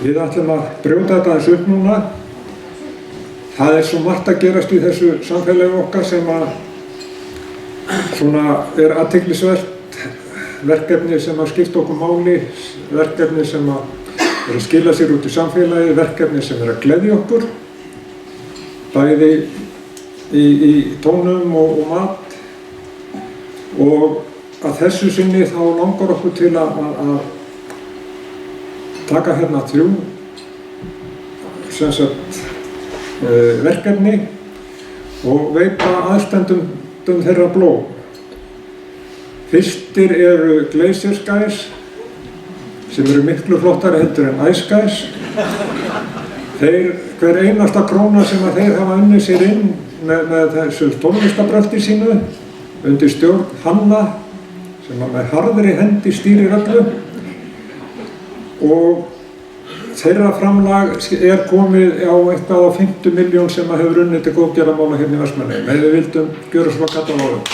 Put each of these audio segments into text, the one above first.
Við ætlum að brjóta þetta aðeins upp núna. Það svo margt að gerast í þessu samfélagi okkar sem athyglisvert verkefni sem skipta okkur máli, verkefni sem að skila sér út í samfélagi, verkefni sem að gleðja okkur, bæði í tónum og mat. Og að þessu sinni þá langar okkur til að taka hérna 3 verkefni og veita aðstandendum þeirra blóm. Fyrstir eru Glacier Skies sem eru miklu flottari heldur en Ice Skies. Hver einasta króna sem að þeir hafa unnið sér inn með þessu tónlistabröldi sínu undir stjórn Hanna sem með harðri hendi stýrir öllu, og þeirra framlag komið á eitthvað á 50 milljón sem að hefur unnið til góðgerðarmála hérna í Vestmannaeyjum. Ef við vildum gjöra svona kalla á orðum.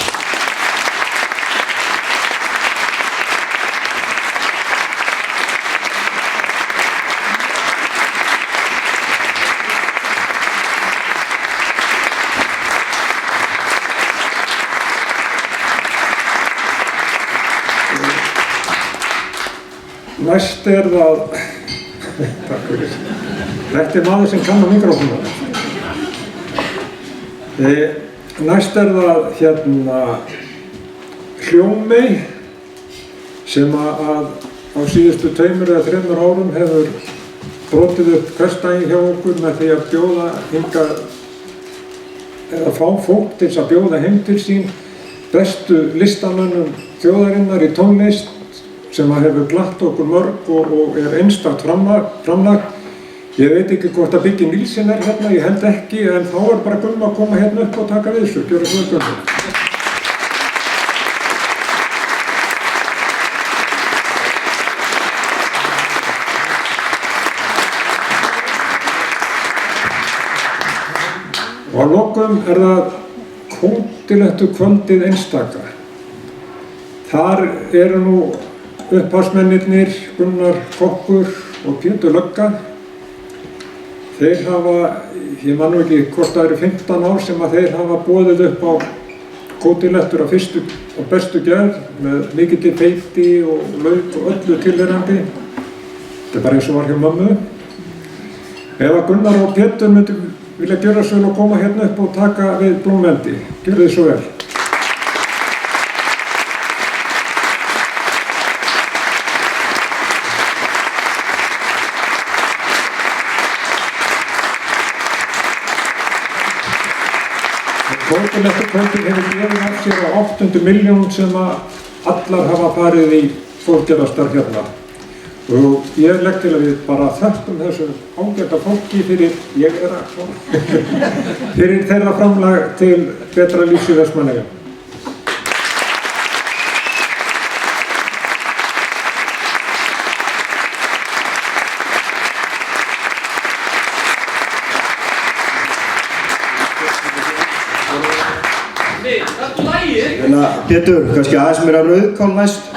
Næst það, takk fyrir, þetta maður sem kann á mikrofónum. Næst það hérna Hljómey sem að á síðustu 2 eða 3 árum hefur brotið upp hversdaginn hjá okkur með því að bjóða hingað, eða fá fólk til að bjóða heim til sín bestu listamönnum þjóðarinnar í tónlist sem hefur glatt okkur mörg og einstakt framlag. Ég veit ekki hvort að Biggi Nílsen hérna, ég held ekki, en þá bara Gummi að koma hérna upp og taka við þessu. Gjörðu svo vel, Gummi. Og að lokum það Kótilettu kvöldið einstaka. Þar eru nú upphafsmennirnir Gunnar Kokkur og Pétur Lögga. Þeir hafa, ég man nú ekki hvort það eru 15 ár sem að þeir hafa boðið upp á kótilettur af fyrstu og bestu gerð með mikilli feiti og lauk og öllu tilheyrandi. Þetta bara eins og var hjá mömmu. Ef að Gunnar og Pétur myndu vilja gjöra svo vel og koma hérna upp og taka við blómveldi, gjörðu þið svo vel. Kótilettu kvöldið hefur gefið af sér á 8. milljón sem að allar hafa farið í fólkgerðarstarf hérna. Og ég legg til að við bara þökkum þessu ágæta fólki fyrir þeirra framlag til betra lífs í Vestmannaeyjum. Pétur, kannski aðeins meira rauðkál næst.